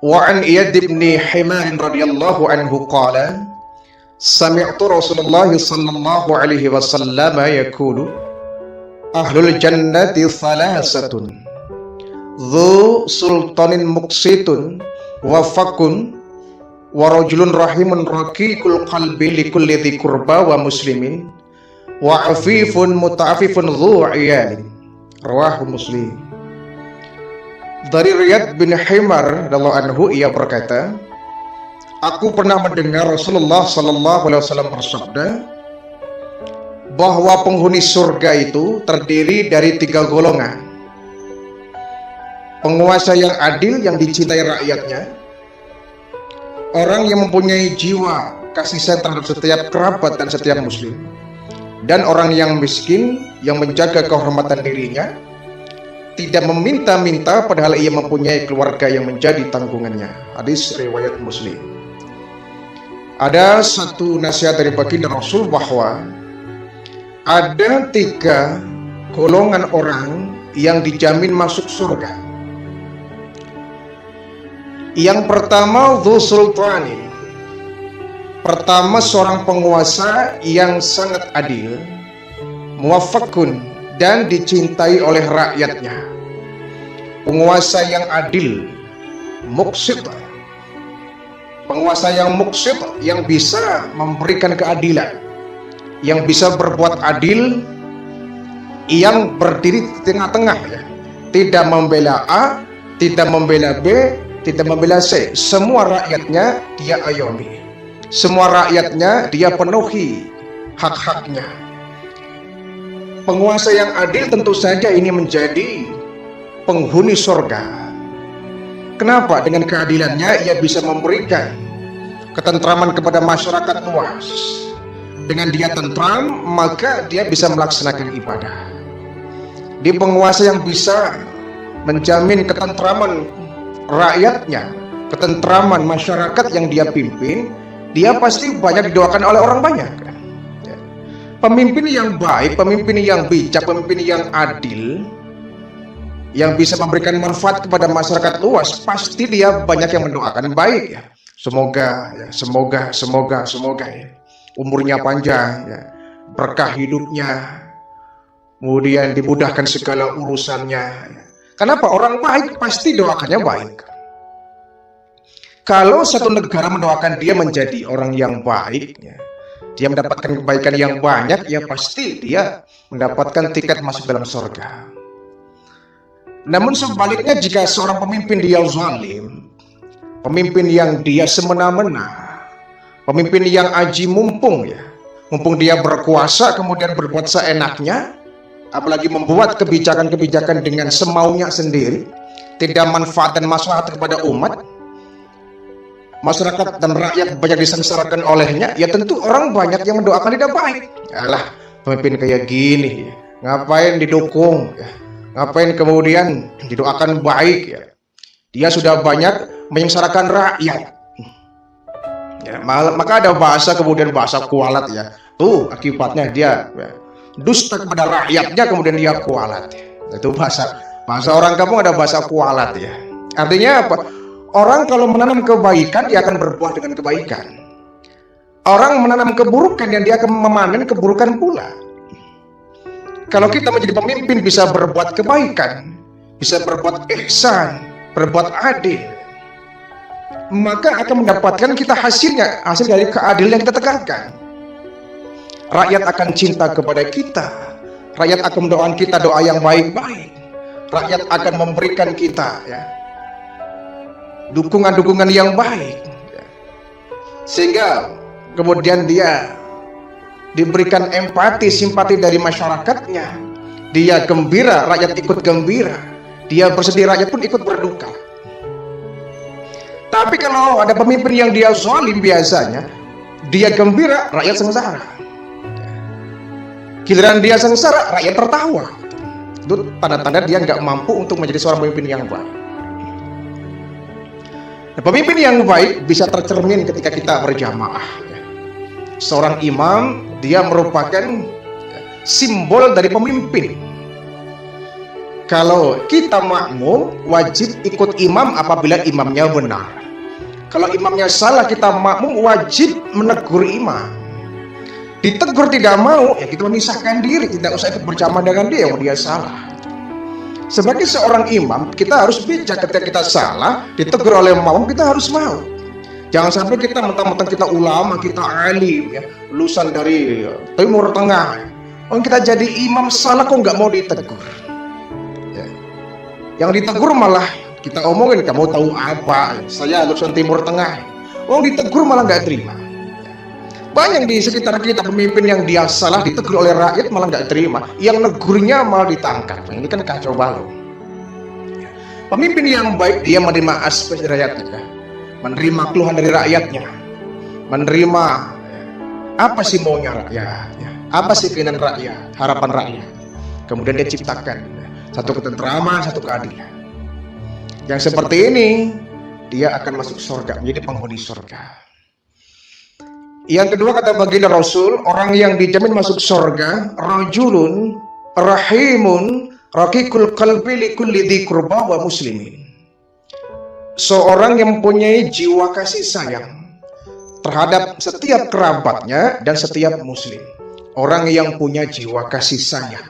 Wa an Iyad bin Himar radhiyallahu anhu qala sami'tu Rasulullah sallallahu alaihi wasallam yaqulu ahlul jannati thalathatun dzu sultanin muqsitun wa fakun wa rajulun rahimun raqiqul qalbi likulli dhi qurba wa muslimin wa afifun muta'afifun dzu iyalin. Rawahu Muslim. Dari Riyad bin Himar radhiyallahu anhu ia berkata, aku pernah mendengar Rasulullah sallallahu alaihi wasallam bersabda bahwa penghuni surga itu terdiri dari 3 golongan. Penguasa yang adil yang dicintai rakyatnya, orang yang mempunyai jiwa kasih sayang terhadap setiap kerabat dan setiap muslim, dan orang yang miskin yang menjaga kehormatan dirinya, tidak meminta-minta padahal ia mempunyai keluarga yang menjadi tanggungannya. Hadis riwayat Muslim. Ada satu nasihat dari baginda Rasul bahwa ada 3 golongan orang yang dijamin masuk surga. Yang pertama, dzu sultani. Pertama, seorang penguasa yang sangat adil, muwaffaqun, dan dicintai oleh rakyatnya. Penguasa yang adil, muqsit. Penguasa yang muqsit, yang bisa memberikan keadilan, yang bisa berbuat adil, yang berdiri di tengah-tengah, ya. Tidak membela A, tidak membela B, tidak membela C. Semua rakyatnya dia ayomi, semua rakyatnya dia penuhi hak-haknya. Penguasa yang adil tentu saja ini menjadi penghuni surga. Kenapa? Dengan keadilannya ia bisa memberikan ketentraman kepada masyarakat luas. Dengan dia tentram, maka dia bisa melaksanakan ibadah. Dia penguasa yang bisa menjamin ketentraman rakyatnya, ketentraman masyarakat yang dia pimpin, dia pasti banyak didoakan oleh orang banyak. Pemimpin yang baik, pemimpin yang bijak, pemimpin yang adil, yang bisa memberikan manfaat kepada masyarakat luas, pasti dia banyak yang mendoakan baik, ya. Semoga ya, umurnya panjang, ya, berkah hidupnya, kemudian dimudahkan segala urusannya. Ya. Kenapa? Orang baik pasti doakannya baik. Kalau satu negara mendoakan dia menjadi orang yang baik, ya, dia mendapatkan kebaikan yang banyak, ya pasti dia mendapatkan tiket masuk dalam surga. Namun sebaliknya, jika seorang pemimpin dia zalim, pemimpin yang dia semena-mena, pemimpin yang aji mumpung, ya, mumpung dia berkuasa kemudian berbuat seenaknya, apalagi membuat kebijakan-kebijakan dengan semaunya sendiri, tidak manfaat dan maslahat kepada umat, masyarakat dan rakyat banyak disengsarakan olehnya, ya tentu orang banyak yang mendoakan tidak baik. Alah, pemimpin kayak gini, ngapain didukung, ya? Ngapain kemudian didoakan baik, ya? Dia sudah banyak menyengsarakan rakyat, ya, maka ada bahasa kemudian bahasa kualat, ya. Tuh akibatnya dia, ya, dusta kepada rakyatnya kemudian dia kualat, ya. Itu bahasa orang kampung, ada bahasa kualat, ya. Artinya apa? Orang kalau menanam kebaikan, dia akan berbuah dengan kebaikan. Orang menanam keburukan, dan dia akan memanen keburukan pula. Kalau kita menjadi pemimpin bisa berbuat kebaikan, bisa berbuat ihsan, berbuat adil, maka akan mendapatkan kita hasil dari keadilan yang kita tegakkan. Rakyat akan cinta kepada kita, rakyat akan mendoakan kita doa yang baik-baik, rakyat akan memberikan kita, ya, dukungan-dukungan yang baik, sehingga kemudian dia diberikan empati, simpati dari masyarakatnya. Dia gembira, rakyat ikut gembira. Dia bersedih, rakyat pun ikut berduka. Tapi kalau ada pemimpin yang dia zalim, biasanya dia gembira, rakyat sengsara. Giliran dia sengsara, rakyat tertawa. Itu tanda-tanda dia nggak mampu untuk menjadi seorang pemimpin yang baik. Nah, pemimpin yang baik bisa tercermin ketika kita berjamaah. Seorang imam, dia merupakan simbol dari pemimpin. Kalau kita makmum, wajib ikut imam apabila imamnya benar. Kalau imamnya salah, kita makmum wajib menegur imam. Ditegur tidak mau, ya kita memisahkan diri, tidak usah ikut berjamaah dengan dia yang dia salah. Sebagai seorang imam, kita harus bijak. Ketika kita salah, ditegur oleh makmum, kita harus mau. Jangan sampai kita mentang-mentang kita ulama, kita alim, ya, lulusan dari Timur Tengah. Oh, kita jadi imam salah kok nggak mau ditegur. Ya. Yang ditegur malah kita omongin, kamu tahu apa? Saya lulusan Timur Tengah. Oh, ditegur malah nggak terima. Banyak di sekitar kita pemimpin yang dia salah ditegur oleh rakyat malah nggak terima, yang negurnya malah ditangkap. Ini kan kacau balau. Pemimpin yang baik dia menerima aspirasi rakyatnya, menerima keluhan dari rakyatnya, menerima apa sih maunya rakyat, apa sih keinginan rakyat, harapan rakyat. Kemudian dia ciptakan satu ketentraman, satu keadilan. Yang seperti ini dia akan masuk surga, menjadi penghuni surga. Yang kedua kata baginda Rasul, orang yang dijamin masuk surga, rajulun rahimun raqiqul qalbi likulli dzi qurba wa muslimin. Seorang yang mempunyai jiwa kasih sayang terhadap setiap kerabatnya dan setiap muslim. Orang yang punya jiwa kasih sayang,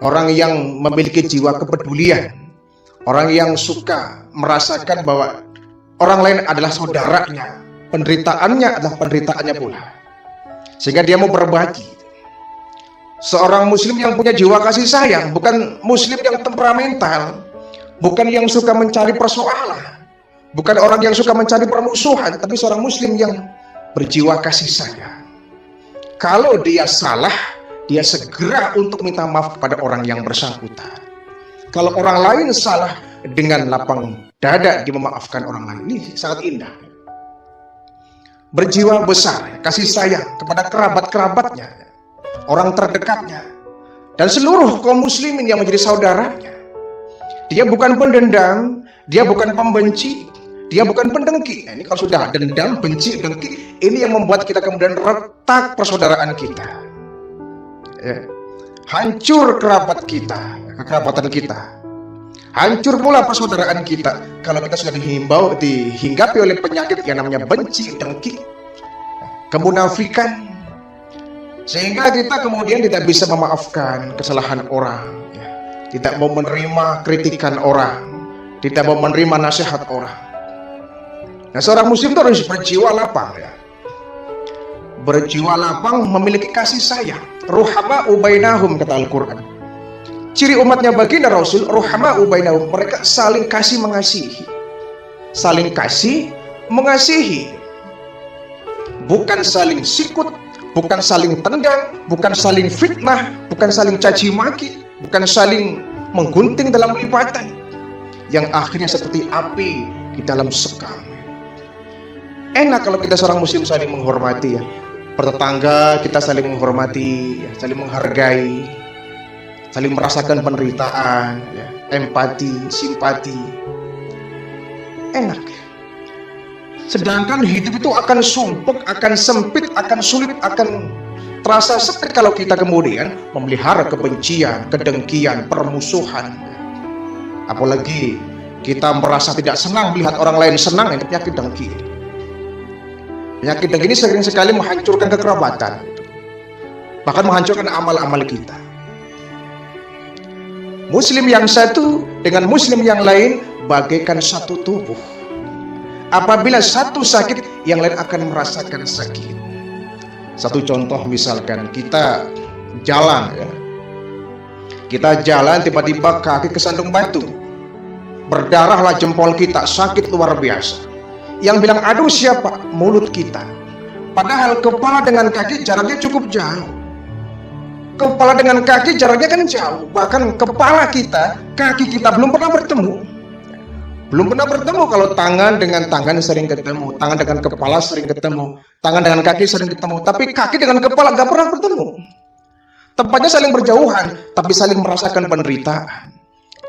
orang yang memiliki jiwa kepedulian, orang yang suka merasakan bahwa orang lain adalah saudaranya, penderitaannya adalah penderitaannya pula, sehingga dia mau berbagi. Seorang muslim yang punya jiwa kasih sayang, bukan muslim yang temperamental, bukan yang suka mencari persoalan, bukan orang yang suka mencari permusuhan, tapi seorang muslim yang berjiwa kasih sayang. Kalau dia salah, dia segera untuk minta maaf kepada orang yang bersangkutan. Kalau orang lain salah, dengan lapang dada dia memaafkan orang lain. Ini sangat indah. Berjiwa besar, kasih sayang kepada kerabat-kerabatnya, orang terdekatnya, dan seluruh kaum muslimin yang menjadi saudaranya. Dia bukan pendendam, dia bukan pembenci, dia bukan pendengki. Ini kalau sudah dendam, benci, dengki, ini yang membuat kita kemudian retak persaudaraan kita. Ya. Hancur kerabat kita, kekerabatan kita. Hancur pula persaudaraan kita kalau kita sudah dihinggapi oleh penyakit yang namanya benci, dengki, kemunafikan, sehingga kita kemudian tidak bisa memaafkan kesalahan orang, ya. Tidak mau menerima kritikan orang, tidak mau menerima nasihat orang. Nah, seorang muslim itu harus berjiwa lapang, ya. Berjiwa lapang, memiliki kasih sayang. Ruhama ubainahum, kata Al-Quran. Ciri umatnya baginda Rasul, ruhama ubainahum, mereka saling kasih mengasihi. Saling kasih mengasihi. Bukan saling sikut, bukan saling tendang, bukan saling fitnah, bukan saling caci maki, bukan saling menggunting dalam lipatan, yang akhirnya seperti api di dalam sekam. Enak kalau kita seorang muslim saling menghormati, ya. Bertetangga kita saling menghormati, ya. Saling menghargai, saling merasakan penderitaan, ya. Empati, simpati. Enak. Sedangkan hidup itu akan sumpek, akan sempit, akan sulit, akan terasa sempit kalau kita kemudian memelihara kebencian, kedengkian, permusuhan. Apalagi kita merasa tidak senang melihat orang lain senang, itu penyakit dengki. Penyakit dengki ini sering sekali menghancurkan kekerabatan, bahkan menghancurkan amal-amal kita. Muslim yang satu dengan muslim yang lain bagaikan satu tubuh. Apabila satu sakit, yang lain akan merasakan sakit. Satu contoh, misalkan kita jalan, ya. Kita jalan tiba-tiba kaki kesandung batu, berdarahlah jempol kita, sakit luar biasa. Yang bilang aduh siapa? Mulut kita. Padahal kepala dengan kaki jaraknya cukup jauh. Kepala dengan kaki jaraknya kan jauh. Bahkan kepala kita, kaki kita belum pernah bertemu. Belum pernah bertemu. Kalau tangan dengan tangan sering ketemu, tangan dengan kepala sering ketemu, tangan dengan kaki sering ketemu, tapi kaki dengan kepala gak pernah bertemu. Tempatnya saling berjauhan, tapi saling merasakan penderitaan.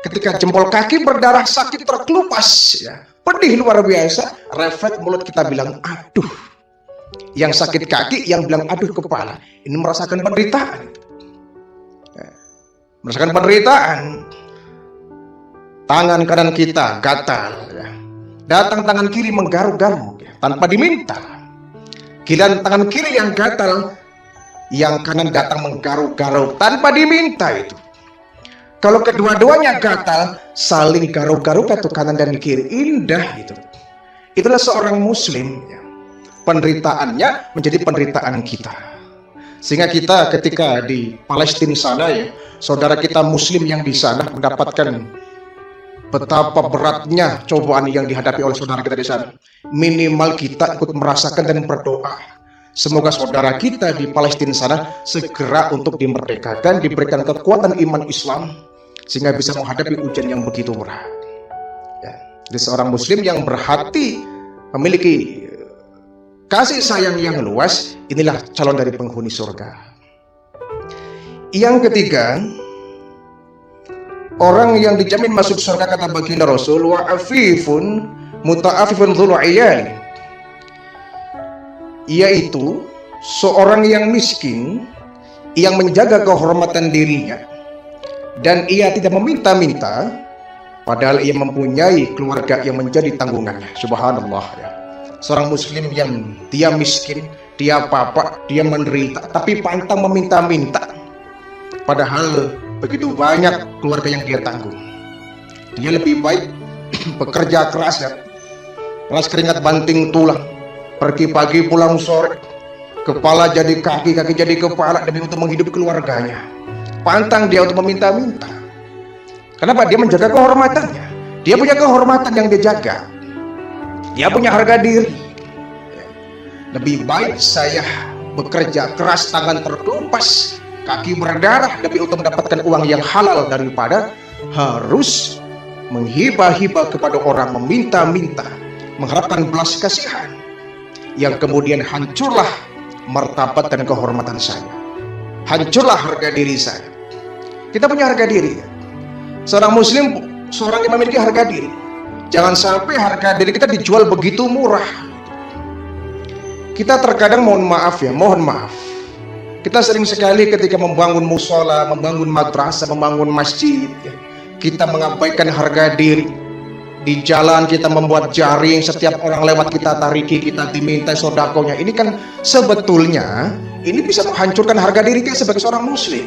Ketika jempol kaki berdarah, sakit terkelupas, ya, pedih luar biasa, refleks mulut kita bilang aduh. Yang sakit kaki, yang bilang aduh kepala. Ini merasakan penderitaan, ya. Merasakan penderitaan. tangan kanan kita gatal, ya. Datang tangan kiri menggaruk-garuk, ya, tanpa diminta. Giliran tangan kiri yang gatal, yang kanan datang menggaruk-garuk tanpa diminta itu. Kalau kedua-duanya gatal, saling garuk-garuk atau kanan dan kiri, indah itu. Itulah seorang muslim, ya. Penderitaannya menjadi penderitaan kita. Sehingga kita ketika di Palestina sana, ya, saudara kita muslim yang di sana mendapatkan betapa beratnya cobaan yang dihadapi oleh saudara kita di sana. Minimal kita ikut merasakan dan berdoa. Semoga saudara kita di Palestina sana segera untuk dimerdekakan, diberikan kekuatan iman Islam, sehingga bisa menghadapi ujian yang begitu berat. Ya. Jadi seorang muslim yang berhati memiliki kasih sayang yang luas, inilah calon dari penghuni surga. Yang ketiga, orang yang dijamin masuk surga kata baginda Rasul, wa afifun muta'afifun dzul iyal, yaitu seorang yang miskin yang menjaga kehormatan dirinya dan ia tidak meminta-minta, padahal ia mempunyai keluarga yang menjadi tanggungannya. Subhanallah, ya. Seorang muslim yang dia miskin, dia papa, dia menderita, tapi pantang meminta-minta, padahal begitu banyak keluarga yang dia tanggung. Dia lebih baik bekerja keras, ya, keras keringat banting tulang, pergi pagi pulang sore, kepala jadi kaki, kaki jadi kepala demi untuk menghidupi keluarganya. Pantang dia untuk meminta-minta. Kenapa? Dia menjaga kehormatannya. Dia punya kehormatan yang dia jaga. Dia punya harga diri. Lebih baik saya bekerja keras, tangan terkelupas, kaki berdarah demi untuk mendapatkan uang yang halal, daripada harus menghibah-hibah kepada orang, meminta-minta, mengharapkan belas kasihan, yang kemudian hancurlah martabat dan kehormatan saya, hancurlah harga diri saya. Kita punya harga diri. Seorang muslim, seorang yang memiliki harga diri. Jangan sampai harga diri kita dijual begitu murah. Kita terkadang mohon maaf, kita sering sekali ketika membangun musola, membangun madrasah, membangun masjid, ya, kita mengabaikan harga diri. Di jalan kita membuat jaring, setiap orang lewat kita tariki, kita diminta sodakonya. Ini kan sebetulnya ini bisa menghancurkan harga diri kita sebagai seorang muslim.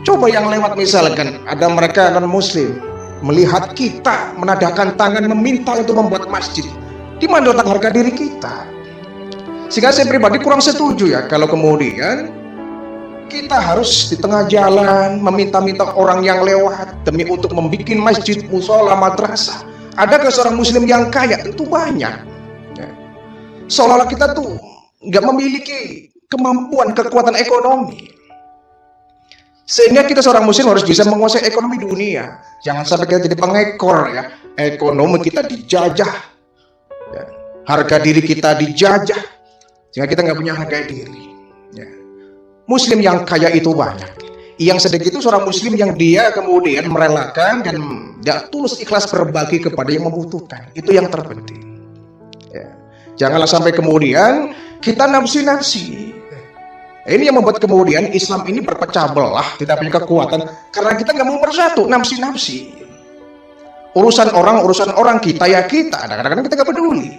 Coba yang lewat misalkan ada mereka non muslim melihat kita menadahkan tangan meminta untuk membuat masjid, di mana letak harga diri kita? Sehingga saya pribadi kurang setuju, ya, kalau kemudian kita harus di tengah jalan meminta-minta orang yang lewat demi untuk membuat masjid, musola, madrasah. Adakah seorang muslim yang kaya? Tentu banyak, ya. Seolah-olah kita tuh nggak memiliki kemampuan, kekuatan ekonomi, sehingga kita seorang muslim harus bisa menguasai ekonomi dunia. Jangan sampai kita jadi pengekor, ya. Ekonomi kita dijajah, ya. Harga diri kita dijajah, sehingga kita nggak punya harga diri, ya. Muslim yang kaya itu banyak. Yang sedikit itu seorang muslim yang dia kemudian merelakan dan tidak tulus ikhlas berbagi kepada yang membutuhkan. Itu yang terpenting, ya. Janganlah sampai kemudian kita nafsi-nafsi. Ini yang membuat kemudian Islam ini berpecah belah, tidak punya kekuatan, karena kita nggak mau bersatu, nafsi-nafsi. Urusan orang kita ya kita. Kadang-kadang kita nggak peduli.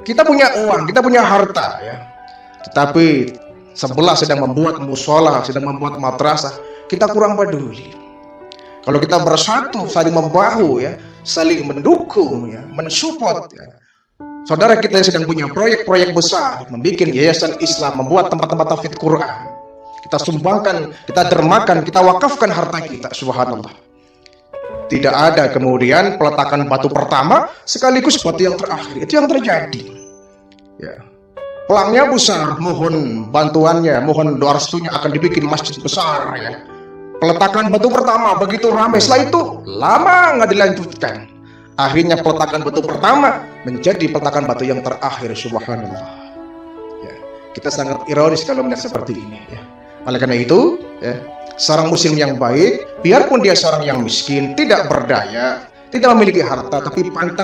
Kita punya uang, kita punya harta, ya. Tetapi sebelah sedang membuat musola, sedang membuat madrasah, kita kurang peduli. Kalau kita bersatu, saling membahu, ya, saling mendukung, ya, mensupport, ya. Saudara kita yang sedang punya proyek-proyek besar, membuat yayasan Islam, membuat tempat-tempat tahfidz Quran, kita sumbangkan, kita dermakan, kita wakafkan harta kita. Subhanallah. Tidak ada kemudian peletakan batu pertama sekaligus batu yang terakhir. Itu yang terjadi, ya. Pelangnya besar, mohon bantuannya, mohon doa restunya akan dibikin masjid besar, ya. Peletakan batu pertama begitu ramai, setelah itu lama nggak dilanjutkan. Akhirnya peletakan batu pertama menjadi peletakan batu yang terakhir. Subhanallah, ya. Kita sangat ironis kalau melihat seperti ini, ya. Oleh karena itu, ya, seorang muslim yang baik, biarpun dia seorang yang miskin, tidak berdaya, tidak memiliki harta, tapi pantang